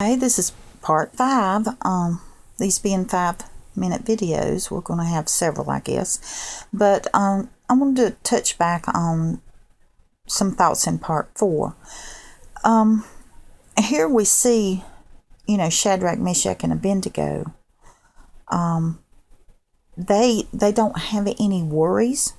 Hey, this is part 5. These being 5-minute videos, we're going to have several, I guess. But I wanted to touch back on some thoughts in part 4. Here we see, Shadrach, Meshach, and Abednego. They don't have any worries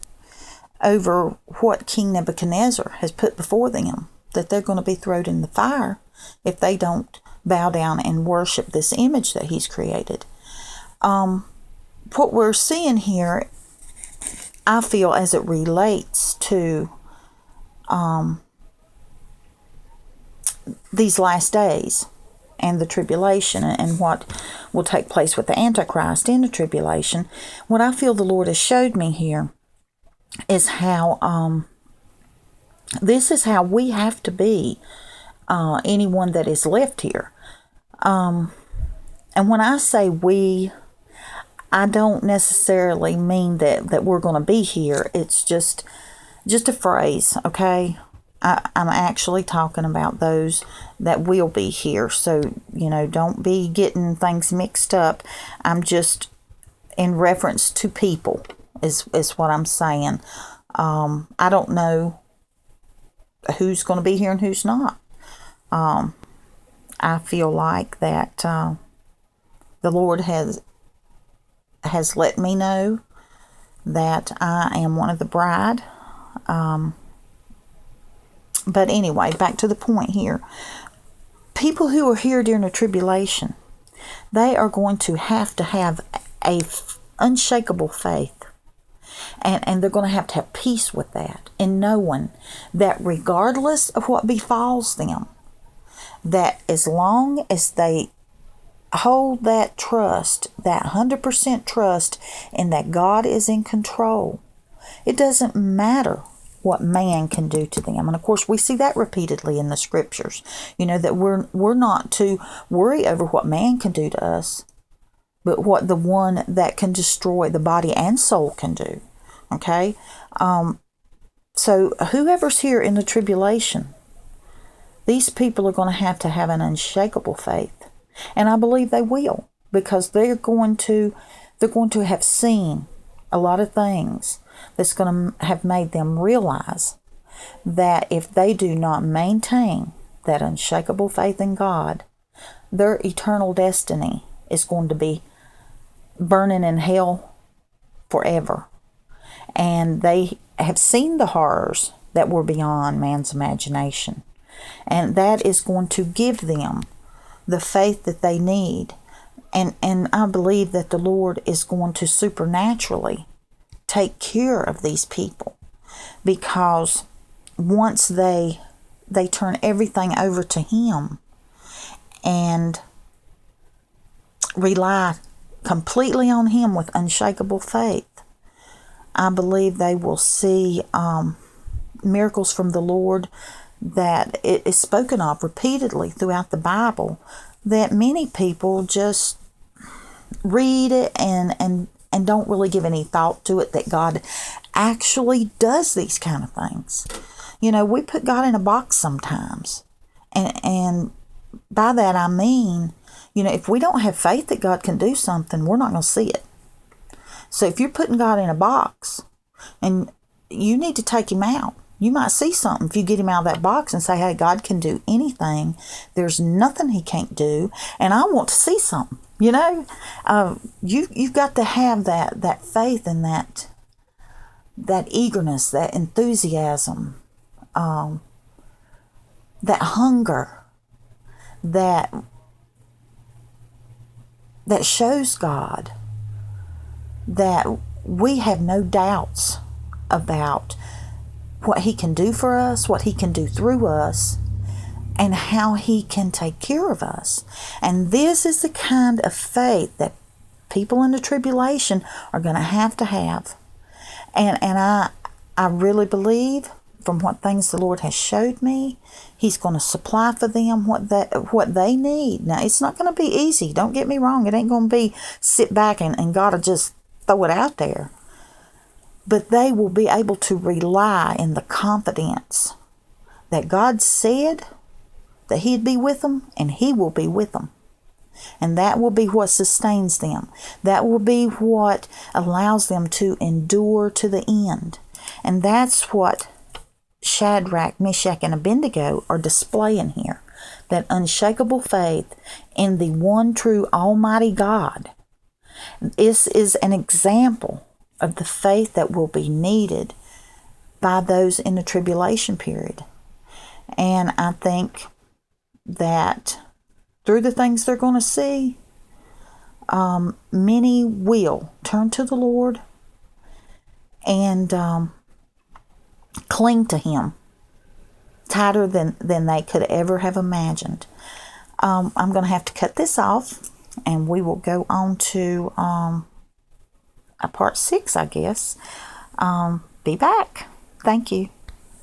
over what King Nebuchadnezzar has put before them, that they're going to be thrown in the fire if they don't bow down and worship this image that he's created. What we're seeing here, I feel, as it relates to these last days and the tribulation and what will take place with the Antichrist in the tribulation, what I feel the Lord has showed me here is how this is how we have to be, anyone that is left here. And when I say we, I don't necessarily mean that we're going to be here. It's just a phrase, okay? I'm actually talking about those that will be here. So, don't be getting things mixed up. I'm just in reference to people is what I'm saying. I don't know who's going to be here and who's not. I feel like that the Lord has let me know that I am one of the bride. But anyway, back to the point here. People who are here during the tribulation, they are going to have a unshakable faith. And they're going to have peace with that, in knowing that regardless of what befalls them, that as long as they hold that trust, that 100% trust in that God is in control, it doesn't matter what man can do to them. And of course, we see that repeatedly in the scriptures, that we're not to worry over what man can do to us, but what the one that can destroy the body and soul can do. Okay? So whoever's here in the tribulation, these people are going to have an unshakable faith. And I believe they will, because they're going to have seen a lot of things that's going to have made them realize that if they do not maintain that unshakable faith in God, their eternal destiny is going to be burning in hell forever. And they have seen the horrors that were beyond man's imagination. And that is going to give them the faith that they need. And I believe that the Lord is going to supernaturally take care of these people. Because once they turn everything over to Him and rely completely on Him with unshakable faith, I believe they will see miracles from the Lord that it is spoken of repeatedly throughout the Bible, that many people just read it and don't really give any thought to it, that God actually does these kind of things. We put God in a box sometimes. And by that I mean, if we don't have faith that God can do something, we're not going to see it. So if you're putting God in a box, and you need to take Him out, you might see something if you get Him out of that box and say, hey, God can do anything. There's nothing He can't do, and I want to see something. You've got to have that faith and that eagerness, that enthusiasm, that hunger, that shows God that we have no doubts about what He can do for us, what He can do through us, and how He can take care of us. And this is the kind of faith that people in the tribulation are going to have. And I really believe, from what things the Lord has showed me, He's going to supply for them what they need. Now, it's not going to be easy. Don't get me wrong. It ain't going to be sit back and God will just throw it out there. But they will be able to rely in the confidence that God said that he'd be with them, and he will be with them. And that will be what sustains them. That will be what allows them to endure to the end. And that's what Shadrach, Meshach, and Abednego are displaying here. That unshakable faith in the one true Almighty God. This is an example of the faith that will be needed by those in the tribulation period. And I think that through the things they're going to see, many will turn to the Lord and cling to Him tighter than they could ever have imagined. I'm going to have to cut this off, and we will go on to a part 6, I guess. Be back. Thank you.